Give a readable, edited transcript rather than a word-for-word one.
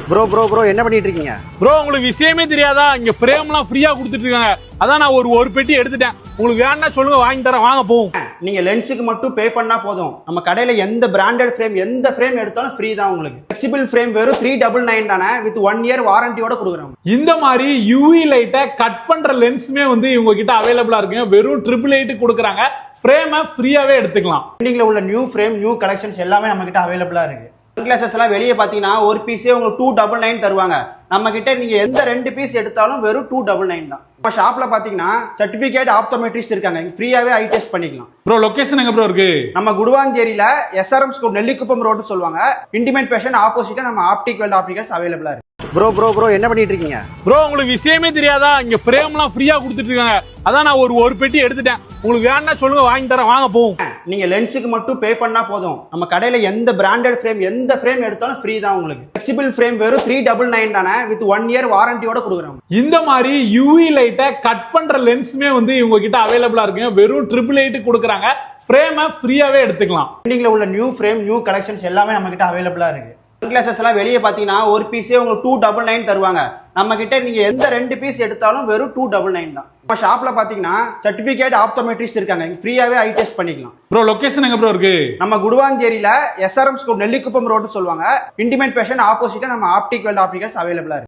Bro என்ன பண்ணிட்டு இருக்கீங்க? ப்ரோ உங்களுக்கு விஷயமே தெரியாதா? இங்க ஃப்ரேம்லாம் ஃப்ரீயா கொடுத்துட்டு இருக்காங்க. அதான் நான் ஒரு பெட்டி எடுத்துட்டேன். உங்களுக்கு வேணா சொல்லுங்க, வாங்கி தரேன், வாங்க போவோம். நீங்க லென்ஸுக்கு மட்டும் பே பண்ணா போதும். நம்ம கடையில எந்த பிராண்டட் ஃப்ரேம் எந்த ஃப்ரேம் எடுத்தாலும் ஃப்ரீ தான் உங்களுக்கு. ஃபிளெக்சிபிள் ஃப்ரேம் வெறும் 399 தானே, வித் 1 இயர் வாரண்டியோட கொடுக்குறோம். இந்த மாதிரி யூவி லைட்டை கட் பண்ற லென்ஸுமே வந்து இவங்க கிட்ட அவைலபிளா இருக்குங்க. வெறும் 888 கொடுக்குறாங்க. ஃப்ரேமை ஃப்ரீயாவே எடுத்துக்கலாம். ட்ரெண்டிங்ல உள்ள நியூ ஃப்ரேம் நியூ கலெக்ஷன்ஸ் எல்லாமே நம்ம கிட்ட அவைலபிளா இருக்கு. கிளாஸஸ் எல்லாம் வெளியே பாத்தீங்கன்னா ஒரு பீஸே உங்களுக்கு 299 தருவாங்க. நம்ம கிட்ட நீங்க எந்த 2 பீஸ் எடுத்தாலும் வெறும் 299 தான். நம்ம ஷாப்ல பாத்தீங்கன்னா சர்டிபிகேட் ஆப்டோமெட்ரிஸ்ட் இருக்காங்க. ஃப்ரீயாவே ஐ டெஸ்ட் பண்ணிக்கலாம். ப்ரோ லொகேஷன் எங்க ப்ரோ இருக்கு? நம்ம குடுவாஞ்சேரியில SRM ஸ்கூல் நெல்லிக்குப்பம் ரோடு சொல்லுவாங்க. இன்டிமேட் பேஷன் ஆப்போசிட்ல நம்ம ஆப்டிக் வெல்ட் ஆப்டிகல்ஸ் அவைலபிளா இருக்கு. ப்ரோ என்ன பண்ணிட்டு இருக்கீங்க? ப்ரோ உங்களுக்கு விஷயமே தெரியாதா? இங்க ஃப்ரேம்லாம் ஃப்ரீயா கொடுத்துட்டு இருக்காங்க. அதான் நான் ஒரு பெட்டி எடுத்துட்டேன். உங்களுக்கு வேணா சொல்லுங்க, வாங்கி தரேன், வாங்க போவோம். நீங்க லென்ஸுக்கு மட்டும் பே பண்ணா போதும். நம்ம கடையில எந்த பிராண்டட் ஃப்ரேம் எந்த ஃப்ரேம் எடுத்தாலும் ஃப்ரீ தான் உங்களுக்கு. ஃபிளெக்சிபிள் ஃப்ரேம் வெறும் 399 தானே, வித் 1 இயர் வாரண்டியோட கொடுக்குறோம். இந்த மாதிரி யூவி லைட்டை கட் பண்ற லென்ஸுமே வந்து இவங்க கிட்ட அவைலபிளா இருக்குங்க. வெறும் 888 கொடுக்குறாங்க. ஃப்ரேமை ஃப்ரீயாவே எடுத்துக்கலாம். ட்ரெண்டிங்ல உள்ள நியூ ஃப்ரேம் நியூ கலெக்ஷன்ஸ் எல்லாமே நம்ம கிட்ட அவைலபிளா இருக்கு. கிளாஸஸ் எல்லாம் வெளியே பாத்தீங்கன்னா ஒரு பீஸே உங்களுக்கு 299 தருவாங்க. நம்ம கிட்ட நீங்க எந்த 2 பீஸ் எடுத்தாலும் வெறும் 299 தான். நம்ம ஷாப்ல பாத்தீங்கன்னா சர்டிபிகேட் ஆப்டோமெட்ரிஸ்ட் இருக்காங்க. ஃப்ரீயாவே ஐ டெஸ்ட் பண்ணிக்கலாம். ப்ரோ லொகேஷன் எங்க ப்ரோ இருக்கு? நம்ம குடுவாஞ்சேரியில SRM ஸ்கூல் நெல்லிக்குப்பம் ரோடு சொல்லுவாங்க. இன்டிமேட் பேஷன் ஆப்போசிட்ல நம்ம ஆப்டிக் வெல்ட் ஆப்டிகல்ஸ் அவைலபிளா இருக்கு.